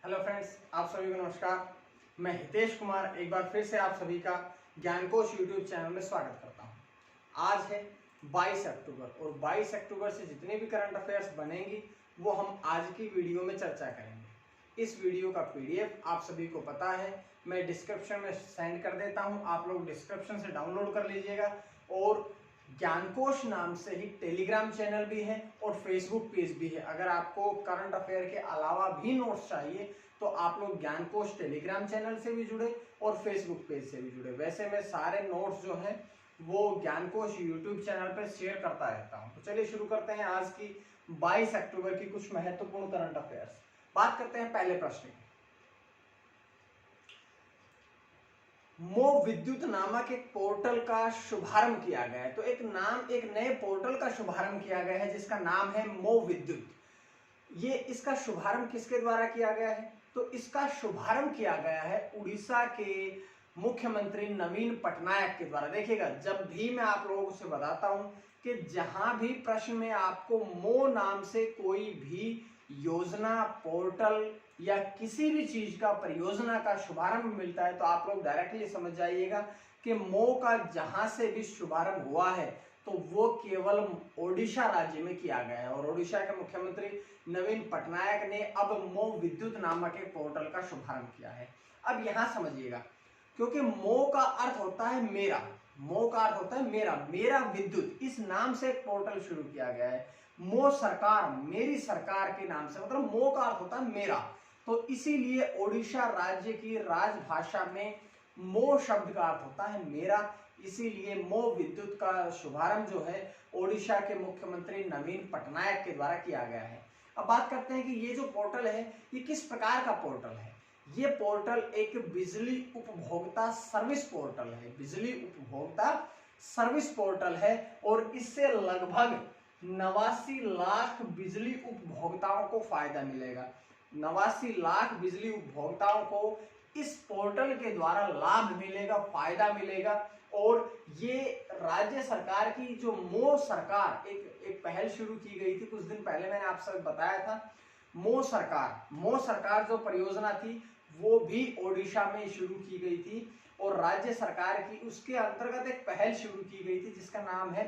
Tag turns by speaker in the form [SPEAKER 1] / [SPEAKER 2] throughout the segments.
[SPEAKER 1] Hello friends, आप सभी को नमस्कार। मैं हितेश कुमार एक बार फिर से आप सभी का ज्ञानकोश यूट्यूब चैनल में स्वागत करता हूं। आज है 22 अक्टूबर और 22 अक्टूबर से जितने भी करंट अफेयर्स बनेंगी वो हम आज की वीडियो में चर्चा करेंगे। इस वीडियो का पीडीएफ आप सभी को पता है, मैं डिस्क्रिप्शन में सेंड कर देता हूं, आप लोग डिस्क्रिप्शन से डाउनलोड कर लीजिएगा। और ज्ञानकोश नाम से ही टेलीग्राम चैनल भी है और फेसबुक पेज भी है। अगर आपको करंट अफेयर के अलावा भी नोट्स चाहिए तो आप लोग ज्ञानकोश टेलीग्राम चैनल से भी जुड़े और फेसबुक पेज से भी जुड़े। वैसे मैं सारे नोट्स जो हैं वो ज्ञानकोश यूट्यूब चैनल पर शेयर करता रहता हूं। तो चलिए शुरू करते हैं आज की 22 अक्टूबर की कुछ महत्वपूर्ण करंट अफेयर्स। बात करते हैं पहले प्रश्न की। मो विद्युत नामक एक पोर्टल का शुभारंभ किया गया है। तो एक नए पोर्टल का शुभारंभ किया गया है जिसका नाम है मो विद्युत। ये इसका शुभारंभ किसके द्वारा किया गया है? तो इसका शुभारंभ किया गया है उड़ीसा के मुख्यमंत्री नवीन पटनायक के द्वारा। देखिएगा, जब भी मैं आप लोगों से बताता हूं कि जहां भी प्रश्न में आपको मो नाम से कोई भी योजना, पोर्टल या किसी भी चीज का, परियोजना का शुभारंभ मिलता है तो आप लोग डायरेक्टली समझ जाइएगा कि मो का जहां से भी शुभारंभ हुआ है तो वो केवल ओडिशा राज्य में किया गया है। और ओडिशा के मुख्यमंत्री नवीन पटनायक ने अब मो विद्युत नामक एक पोर्टल का शुभारंभ किया है। अब यहां समझिएगा, क्योंकि मो का अर्थ होता है मेरा, मो का अर्थ होता है मेरा, मेरा विद्युत, इस नाम से एक पोर्टल शुरू किया गया है। मो सरकार, मेरी सरकार के नाम से, मतलब मो का अर्थ होता है मेरा। तो इसीलिए ओडिशा राज्य की राजभाषा में मो शब्द का अर्थ होता है मेरा। इसीलिए मो विद्युत का शुभारंभ जो है ओडिशा के मुख्यमंत्री नवीन पटनायक के द्वारा किया गया है। अब बात करते हैं कि ये जो पोर्टल है ये किस प्रकार का पोर्टल है। ये पोर्टल एक बिजली उपभोक्ता सर्विस पोर्टल है, बिजली उपभोक्ता सर्विस पोर्टल है। और इससे लगभग 89 लाख बिजली उपभोक्ताओं को फायदा मिलेगा। 89 लाख बिजली उपभोक्ताओं को इस पोर्टल के द्वारा लाभ मिलेगा, फायदा मिलेगा। और ये राज्य सरकार की जो मो सरकार एक पहल शुरू की गई थी, कुछ दिन पहले मैंने आप सब बताया था। मो सरकार जो परियोजना थी वो भी ओडिशा में शुरू की गई थी और राज्य सरकार की उसके अंतर्गत एक पहल शुरू की गई थी जिसका नाम है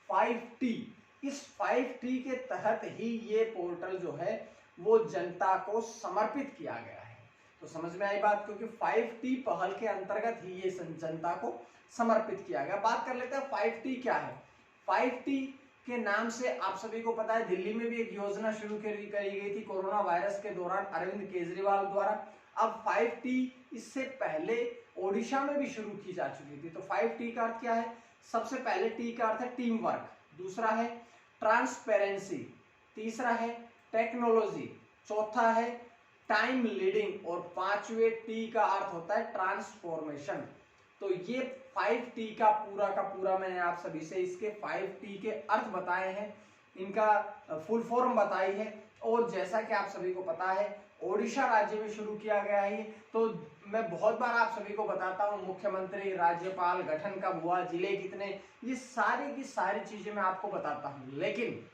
[SPEAKER 1] 5T। इस 5T के तहत ही ये पोर्टल जो है वो जनता को समर्पित किया गया है। तो समझ में आई बात, क्योंकि 5T पहल के अंतर्गत ही ये जनता को समर्पित किया गया। बात कर लेते हैं 5T क्या है। 5T के नाम से आप सभी को पता है दिल्ली में भी एक योजना शुरू करी गई थी कोरोना वायरस के दौरान अरविंद केजरीवाल द्वारा। अब 5T इससे पहले ओडिशा में भी शुरू की जा चुकी थी। तो 5T का अर्थ क्या है? सबसे पहले टी का अर्थ है टीम वर्क, दूसरा है ट्रांसपेरेंसी, तीसरा है टेक्नोलॉजी, चौथा है टाइम लीडिंग और पांचवें टी का अर्थ होता है ट्रांसफॉर्मेशन। तो ये 5T का पूरा मैंने आप सभी से इसके 5T के अर्थ बताए हैं, इनका फुल फॉर्म बताई है। और जैसा कि आप सभी को पता है ओडिशा राज्य में शुरू किया गया है, तो मैं बहुत बार आप सभी को बताता हूं मुख्यमंत्री, राज्यपाल, गठन कब हुआ, जिले कितने, ये सारी की सारी चीजें मैं आपको बताता हूं। लेकिन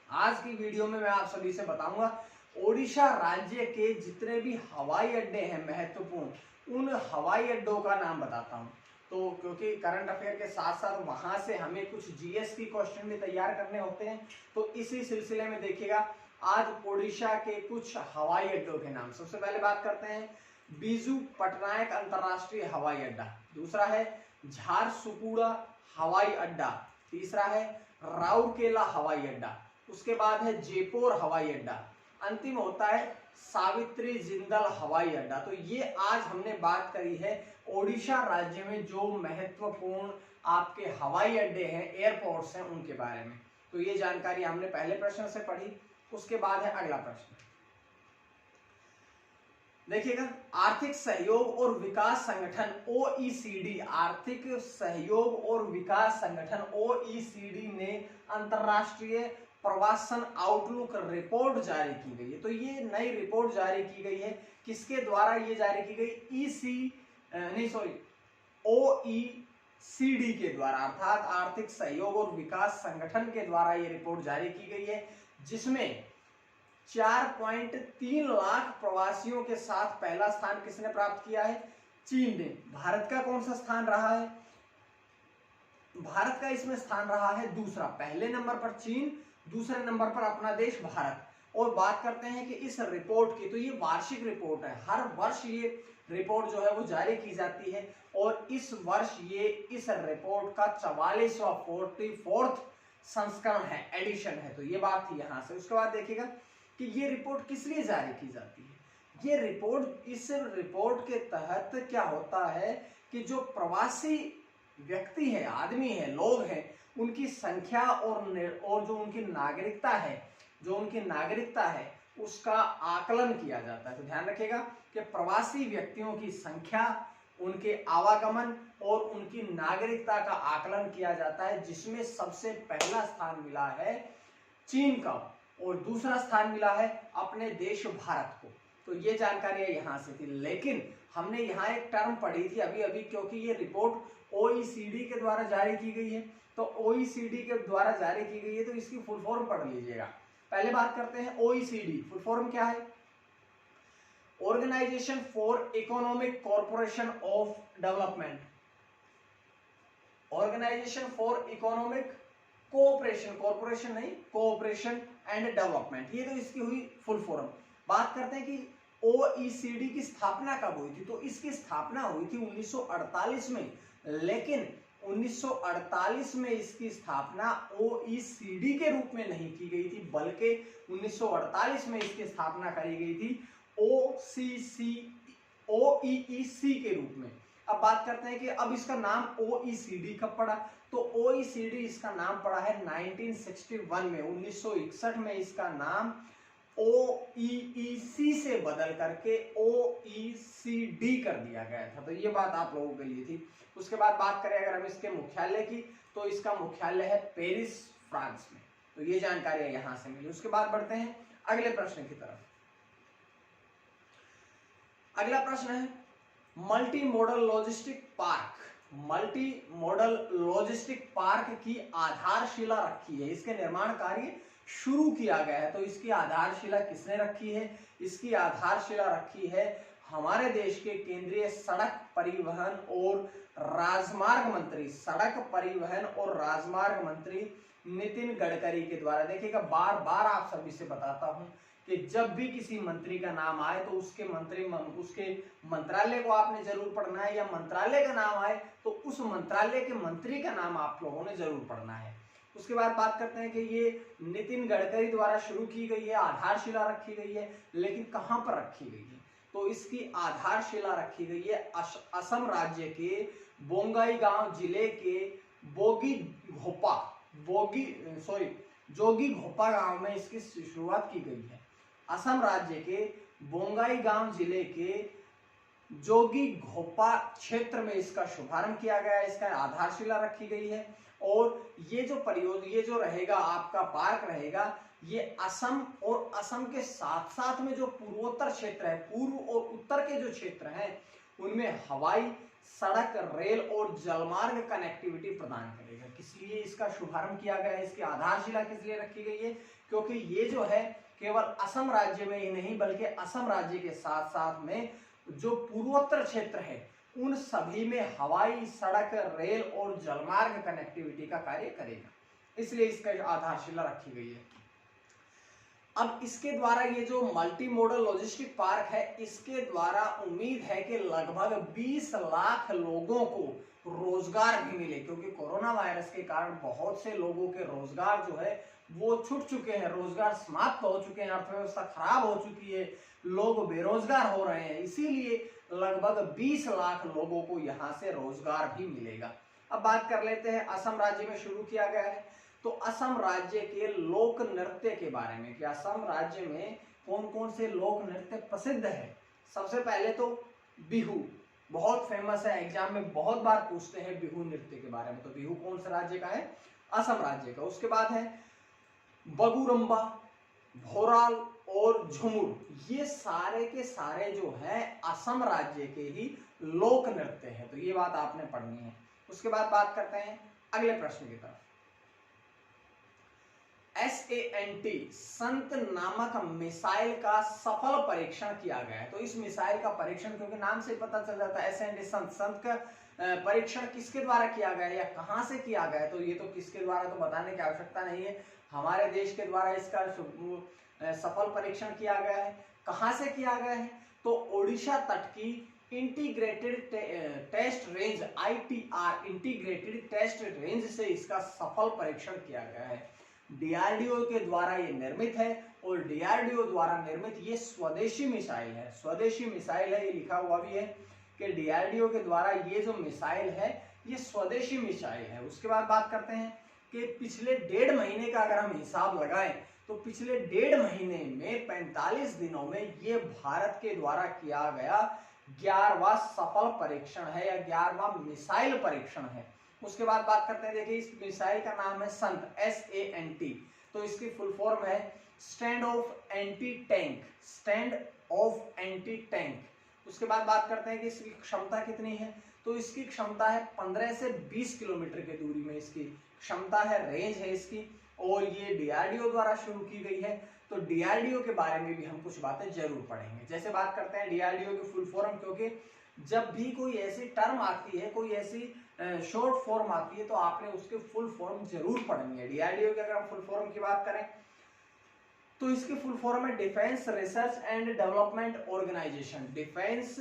[SPEAKER 1] आज की वीडियो में मैं आप सभी से बताऊंगा ओडिशा राज्य के जितने भी हवाई अड्डे हैं महत्वपूर्ण, उन हवाई अड्डों का नाम बताता हूं। तो क्योंकि करंट अफेयर के साथ साथ वहां से हमें कुछ जीएस की क्वेश्चन भी तैयार करने होते हैं, तो इसी सिलसिले में देखिएगा आज ओडिशा के कुछ हवाई अड्डों के नाम। सबसे पहले बात करते हैं बीजू पटनायक अंतरराष्ट्रीय हवाई अड्डा, दूसरा है झारसुगुड़ा हवाई अड्डा, तीसरा है राउरकेला हवाई अड्डा, उसके बाद है जयपुर हवाई अड्डा, अंतिम होता है सावित्री जिंदल हवाई अड्डा। तो ये आज हमने बात करी है ओडिशा राज्य में जो महत्वपूर्ण आपके हवाई अड्डे हैं, एयरपोर्ट्स हैं, उनके बारे में। तो ये जानकारी हमने पहले प्रश्न से पढ़ी। उसके बाद है अगला प्रश्न, देखिएगा, आर्थिक सहयोग और विकास संगठन OECD, आर्थिक सहयोग और विकास संगठन OECD ने अंतरराष्ट्रीय प्रवासन आउटलुक रिपोर्ट जारी की गई है। तो ये नई रिपोर्ट जारी की गई है, किसके द्वारा ये जारी की गई? OECD के द्वारा, अर्थात आर्थिक सहयोग और विकास संगठन के द्वारा ये रिपोर्ट जारी की गई है, जिसमें 4.3 लाख प्रवासियों के साथ पहला स्थान किसने प्राप्त किया है? चीन ने। भारत का कौन सा स्थान रहा है? भारत का इसमें स्थान रहा है दूसरा। पहले नंबर पर चीन, दूसरे नंबर पर अपना देश भारत। और बात करते हैं कि इस रिपोर्ट की, तो ये वार्षिक रिपोर्ट है, हर वर्ष ये रिपोर्ट जो है वो जारी की जाती है और इस वर्ष ये इस रिपोर्ट का 44वां संस्करण है, एडिशन है। तो ये बात थी यहां से। उसके बाद देखिएगा कि ये रिपोर्ट किस लिए जारी की जाती है। ये रिपोर्ट, इस रिपोर्ट के तहत क्या होता है कि जो प्रवासी व्यक्ति है, आदमी है, लोग हैं, उनकी संख्या और जो उनकी नागरिकता है उसका आकलन किया जाता है। तो ध्यान रखिएगा कि प्रवासी व्यक्तियों की संख्या, उनके आवागमन और उनकी नागरिकता का आकलन किया जाता है, जिसमें सबसे पहला स्थान मिला है चीन का और दूसरा स्थान मिला है अपने देश भारत को। तो ये जानकारी यहां से थी। लेकिन हमने यहाँ एक टर्म पढ़ी थी अभी अभी, क्योंकि ये रिपोर्ट OECD के द्वारा जारी की गई है, तो OECD के द्वारा जारी की गई है तो इसकी फुल फॉर्म पढ़ लीजिएगा। पहले बात करते हैं OECD, फुल फॉर्म क्या है? Organisation for economic corporation of development, organisation for economic cooperation, corporation नहीं, कोऑपरेशन एंड डेवलपमेंट, ये तो इसकी हुई फुल फॉर्म। बात करते हैं कि OECD की स्थापना कब हुई थी, तो इसकी स्थापना हुई थी 1948 में। लेकिन 1948 में इसकी स्थापना OECD के रूप में नहीं की गई थी, बल्कि 1948 में इसकी स्थापना करी गई थी OEEC के रूप में। अब बात करते हैं कि अब इसका नाम OECD कब पड़ा, तो OECD इसका नाम पड़ा है 1961 में। 1961 में इसका नाम OEEC से बदल करके OECD कर दिया गया था। तो ये बात आप लोगों के लिए थी। उसके बाद बात करें अगर हम इसके मुख्यालय की, तो इसका मुख्यालय है पेरिस, फ्रांस में। तो ये जानकारी यहां से मिली। उसके बाद बढ़ते हैं अगले प्रश्न की तरफ। अगला प्रश्न है multi modal logistic park. Multi modal logistic park की आधारशिला रखी है, इसके निर्माण कार्य शुरू किया गया है। तो इसकी आधारशिला किसने रखी है? इसकी आधारशिला रखी है हमारे देश के केंद्रीय सड़क परिवहन और राजमार्ग मंत्री, सड़क परिवहन और राजमार्ग मंत्री नितिन गडकरी के द्वारा। देखिएगा, बार बार आप सभी से बताता हूं कि जब भी किसी मंत्री का नाम आए तो उसके मंत्रालय को आपने जरूर पढ़ना है, या मंत्रालय का नाम आए तो उस मंत्रालय के मंत्री का नाम आप लोगों ने जरूर पढ़ना है। उसके बाद बात करते हैं कि ये नितिन गडकरी द्वारा शुरू की गई है, आधारशिला रखी गई है, लेकिन कहां पर रखी गई है? तो इसकी आधारशिला रखी गई है असम राज्य के बोंगाईगांव जिले के जोगीघोपा गांव में इसकी शुरुआत की गई है। असम राज्य के बोंगाईगांव जिले के जोगीघोपा क्षेत्र में इसका शुभारंभ किया गया है, इसका आधारशिला रखी गई है। और ये जो रहेगा आपका पार्क रहेगा, ये असम और असम के साथ साथ में जो पूर्वोत्तर क्षेत्र है, पूर्व और उत्तर के जो क्षेत्र हैं, उनमें हवाई, सड़क, रेल और जलमार्ग कनेक्टिविटी प्रदान करेगा। किस लिए इसका शुभारंभ किया गया है, इसकी आधारशिला किस लिए रखी गई है? क्योंकि ये जो है केवल असम राज्य में ही नहीं, बल्कि असम राज्य के साथ साथ में जो पूर्वोत्तर क्षेत्र है उन सभी में हवाई, सड़क, रेल और जलमार्ग कनेक्टिविटी का कार्य करेगा, इसलिए इसका आधारशिला रखी गई है। अब इसके द्वारा ये जो मल्टी मॉडल लॉजिस्टिक पार्क है, इसके द्वारा उम्मीद है कि लगभग 20 लाख लोगों को रोजगार भी मिले, क्योंकि कोरोना वायरस के कारण बहुत से लोगों के रोजगार जो है वो छूट चुके हैं, रोजगार समाप्त हो चुके हैं, अर्थव्यवस्था खराब हो चुकी है, लोग बेरोजगार हो रहे हैं, इसीलिए लगभग 20 लाख लोगों को यहाँ से रोजगार भी मिलेगा। अब बात कर लेते हैं असम राज्य में शुरू किया गया है, तो असम राज्य के लोक नृत्य के बारे में कि असम राज्य में कौन कौन से लोक नृत्य प्रसिद्ध है। सबसे पहले तो बिहू बहुत फेमस है, एग्जाम में बहुत बार पूछते हैं बिहू नृत्य के बारे में। तो बिहू कौन से राज्य का है? असम राज्य का। उसके बाद है बगुरम्बा, भोराल और झुमुर, ये सारे के सारे जो है असम राज्य के ही लोक नृत्य है। तो ये बात आपने पढ़नी है। उसके बाद बात करते हैं अगले प्रश्न की तरफ। SANT संत नामक मिसाइल का सफल परीक्षण किया गया है। तो इस मिसाइल का परीक्षण, क्योंकि नाम से पता चल जाता है SANT संत, संत का परीक्षण किसके द्वारा किया गया है या कहां से किया गया है, तो ये तो किसके द्वारा तो बताने की आवश्यकता नहीं है, हमारे देश के द्वारा इसका सफल परीक्षण किया गया है। कहां से किया गया है, तो ओडिशा तट की integrated test range ITR integrated test range से इसका सफल परीक्षण किया गया है। DRDO के द्वारा ये निर्मित है और DRDO द्वारा निर्मित ये स्वदेशी मिसाइल है। स्वदेशी मिसाइल है, ये लिखा हुआ भी है कि DRDO के द्वारा ये जो मिसाइल है ये स्वदेशी मिसाइल है। उसके बाद बात करते हैं कि पिछले 1.5 महीने का अगर हम हिसाब लगाएं तो पिछले 1.5 महीने में 45 दिनों में ये भारत के द्वारा किया गया 11वां सफल परीक्षण है या 11वां मिसाइल परीक्षण है। उसके बाद बात करते हैं, देखिए इस मिसाइल का नाम है संत, SANT, तो इसकी फुल फॉर्म है stand of anti tank, stand of anti tank. उसके बाद बात करते हैं कि इसकी क्षमता कितनी है, तो इसकी क्षमता है 15 से 20 किलोमीटर की दूरी में इसकी क्षमता है, रेंज है इसकी, और ये DRDO द्वारा शुरू की गई है। तो DRDO के बारे में भी हम कुछ बातें जरूर पढ़ेंगे। जैसे बात करते हैं DRDO की फुल फॉर्म, क्योंकि जब भी कोई ऐसी टर्म आती है, कोई ऐसी शॉर्ट फॉर्म आती है, तो आपने उसके फुल फॉर्म जरूर पढ़नी है। DRDO की अगर हम फुल फॉर्म की बात करें तो इसकी फुल फॉर्म है defence research and development organisation, defence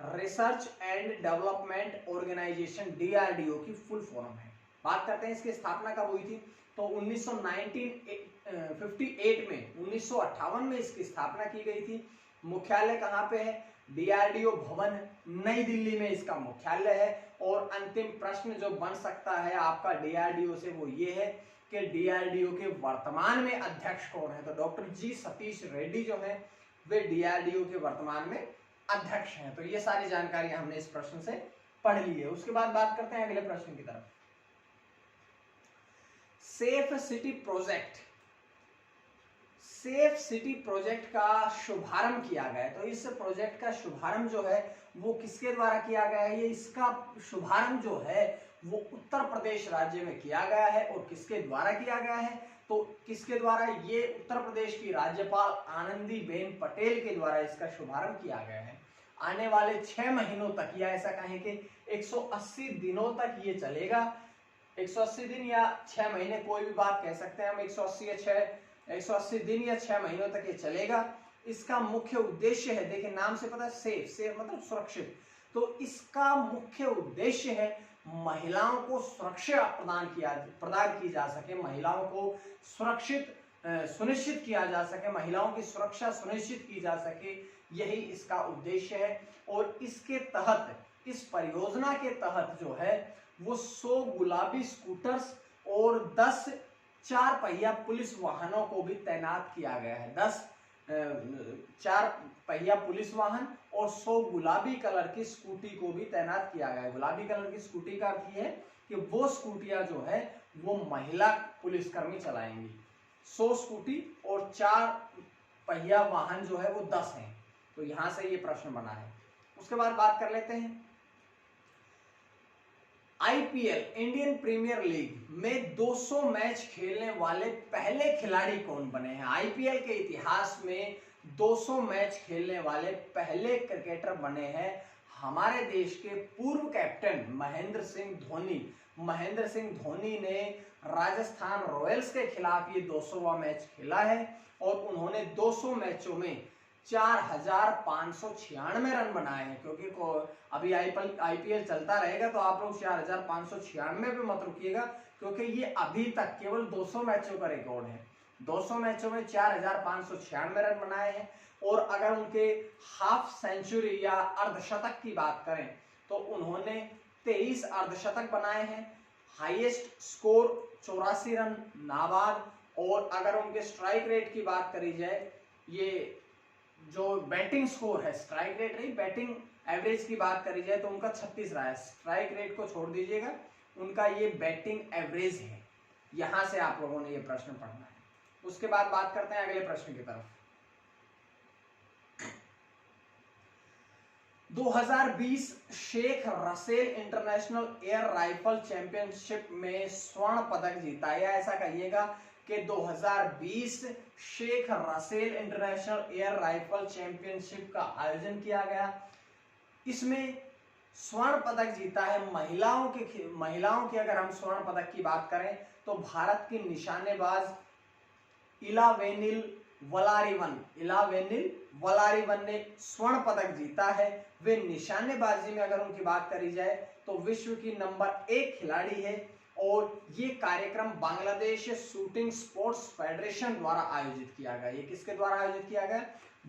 [SPEAKER 1] research and development organisation DRDO की फुल फॉर्म है। बात करते हैं इसकी स्थापना कब हुई थी, तो 1958 में 1958 में इसकी स्थापना की गई थी। मुख्यालय कहाँ पे है, DRDO भवन नई दिल्ली में इसका मुख्यालय है। और अंतिम प्रश्न जो बन सकता है आपका DRDO से वो ये है कि DRDO के वर्तमान में अध्यक्ष कौन है, तो डॉक्टर G सतीश रेड्डी जो है वे DRDO के वर्तमान में अध्यक्ष हैं। तो ये सारी जानकारी हमने इस प्रश्न से पढ़ ली है। उसके बाद बात करते हैं अगले प्रश्न की तरफ। Safe city project, safe city project का शुभारंभ किया गया है। तो इस प्रोजेक्ट का शुभारंभ जो है वो किसके द्वारा किया गया है, ये इसका शुभारंभ जो है वो उत्तर प्रदेश राज्य में किया गया है। और किसके द्वारा किया गया है, तो किसके द्वारा, ये उत्तर प्रदेश की राज्यपाल आनंदीबेन पटेल के द्वारा इसका शुभारंभ किया गया है। आने वाले 6 महीनों तक, या ऐसा कहें कि 180 दिनों तक ये चलेगा। 180 दिन या 6 महीने, कोई भी बात कह सकते हैं हम, 180 दिन या 6 महीनों तक ये चलेगा। इसका मुख्य उद्देश्य है, देखिए नाम से पता है सेफ, सेफ मतलब सुरक्षित, तो इसका मुख्य उद्देश्य है महिलाओं को सुरक्षा प्रदान की जा सके, महिलाओं को सुरक्षित सुनिश्चित किया जा सके, महिलाओं की सुरक्षा सुनिश्चित की जा सके, यही इसका उद्देश्य है। और इसके तहत, इस परियोजना के तहत जो है वो 100 गुलाबी स्कूटर्स और 10 4 पहिया पुलिस वाहनों को भी तैनात किया गया है। 10 4 पहिया पुलिस वाहन और 100 गुलाबी कलर की स्कूटी को भी तैनात किया गया है। गुलाबी कलर की स्कूटी का अर्थ है कि वो स्कूटियां जो है वो महिला पुलिसकर्मी चलाएंगी। 100 स्कूटी और 4 पहिया वाहन जो है वो 10 हैं। तो यहां से ये प्रश्न बना है। उसके बाद बात कर लेते हैं IPL इंडियन प्रीमियर लीग में 200 मैच खेलने वाले पहले खिलाड़ी कौन बने हैं। IPL के इतिहास में 200 मैच खेलने वाले पहले क्रिकेटर बने हैं हमारे देश के पूर्व कैप्टन महेंद्र सिंह धोनी। महेंद्र सिंह धोनी ने राजस्थान रॉयल्स के खिलाफ ये 200वां मैच खेला है और उन्होंने 200 मैचों में 4596 रन बनाए हैं। क्योंकि अभी IPL चलता रहेगा तो आप लोग 4596 पे मत रुकिएगा, क्योंकि ये अभी तक केवल 200 मैचों का रिकॉर्ड है। 200 मैचों में 4596 रन बनाए हैं। और अगर उनके हाफ सेंचुरी या अर्धशतक की बात करें तो उन्होंने 23 अर्धशतक बनाए हैं। हाईएस्ट स्कोर 84 रन नाबाद। और अगर उनके स्ट्राइक रेट की बात करी जाए, ये जो बैटिंग स्कोर है, स्ट्राइक रेट नहीं बैटिंग एवरेज की बात करी जाए तो उनका 36 रहा है। स्ट्राइक रेट को छोड़ दीजिएगा, उनका ये बैटिंग एवरेज है। यहां से आप लोगों ने ये प्रश्न पढ़ना है। उसके बाद बात करते हैं अगले प्रश्न की तरफ। 2020 Sheikh Russel international air rifle championship में स्वर्ण पदक जीता, या ऐसा कहिएगा कि 2020 Sheikh Russel international air rifle championship का आयोजन किया गया। इसमें स्वर्ण पदक जीता है महिलाओं की अगर हम स्वर्ण पदक की बात करें तो भारत की निशानेबाज इलावेनिल वलारिवन ने स्वर्ण पदक जीता है। वे निशानेबाजी में अगर उनकी बात करी जाए तो विश्व की नंबर 1 खिलाड़ी है और ये कार्यक्रम बांग्लादेश शूटिंग स्पोर्ट्स फेडरेशन द्वारा आयोजित किया गया। ये किसके द्वारा आयोजित किया गया?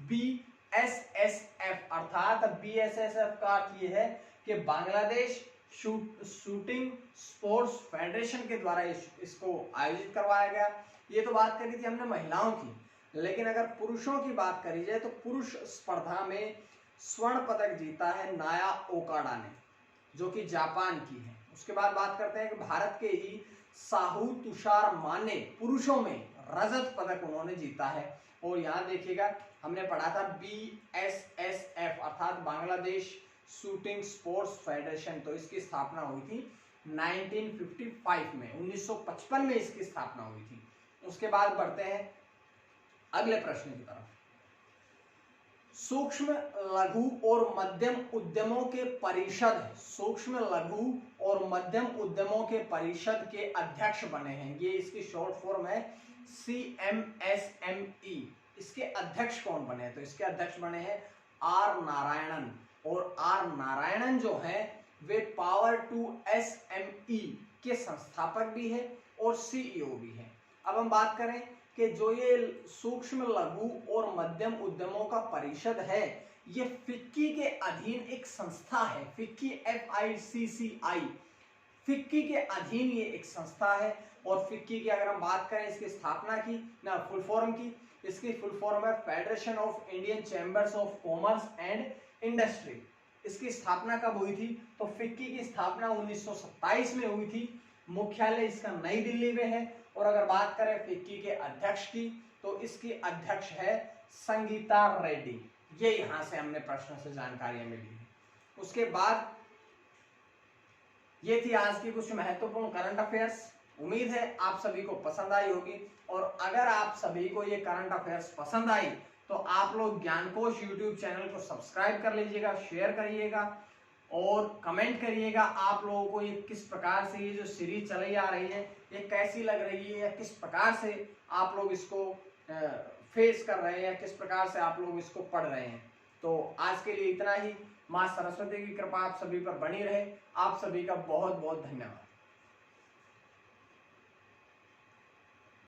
[SPEAKER 1] BSSF अर्थात BSSF का अर्थ ये है कि बांग्लादेश शूटिंग स्पोर्ट्स फेडरेशन के द्वारा इसको आयोजित करवाया गया। ये तो बात करी थी हमने महिलाओं की, लेकिन अगर पुरुषों की बात करी जाए तो पुरुष स्पर्धा में स्वर्ण पदक जीता है नाया ओकाडा ने, जो कि जापान की है। उसके बाद बात करते हैं कि भारत के ही साहू तुषार माने पुरुषों में रजत पदक उन्होंने जीता है। और यहाँ देखिएगा हमने पढ़ा था BSSF अर्थात बांग्लादेश शूटिंग स्पोर्ट्स फेडरेशन, तो इसकी स्थापना हुई थी 1955 में, 1955 में इसकी स्थापना हुई थी। उसके बाद बढ़ते हैं अगले प्रश्न की तरफ। सूक्ष्म लघु और मध्यम उद्यमों के परिषद, सूक्ष्म लघु और मध्यम उद्यमों के परिषद के अध्यक्ष बने हैं। ये इसकी शॉर्ट फॉर्म है CMSME। इसके अध्यक्ष कौन बने? तो इसके अध्यक्ष बने हैं R नारायणन, और R नारायणन जो है वे Power2SME के संस्थापक भी है और CEO भी है। अब हम बात करें कि जो ये सूक्ष्म लघु और मध्यम उद्यमों का परिषद है, ये फिक्की के अधीन एक संस्था है। फिक्की FICCI, फिक्की के अधीन ये एक संस्था है। और फिक्की की अगर हम बात करें इसकी स्थापना की ना फुल फॉर्म की, इसकी फुल फॉर्म है federation of Indian chambers of commerce and industry. इसकी स्थापना कब हुई थी? तो फिक्की की स्थापना 1927 में हुई थी। मुख्यालय इसका नई दिल्ली में है। और अगर बात करें फिक्की के अध्यक्ष की तो इसकी अध्यक्ष है संगीता रेड्डी। ये यहां से हमने प्रश्न से जानकारियां मिली। उसके बाद ये थी आज की कुछ महत्वपूर्ण करंट अफेयर्स। उम्मीद है आप सभी को पसंद आई होगी। और अगर आप सभी को ये करंट अफेयर्स पसंद आई तो आप लोग ज्ञानकोश यूट्यूब चैनल को सब्सक्राइब कर लीजिएगा, शेयर करिएगा और कमेंट करिएगा आप लोगों को ये किस प्रकार से ये जो सीरीज चली आ रही है ये कैसी लग रही है, या किस प्रकार से आप लोग इसको फेस कर रहे हैं, या किस प्रकार से आप लोग इसको पढ़ रहे हैं। तो आज के लिए इतना ही। मां सरस्वती की कृपा आप सभी पर बनी रहे। आप सभी का बहुत बहुत धन्यवाद।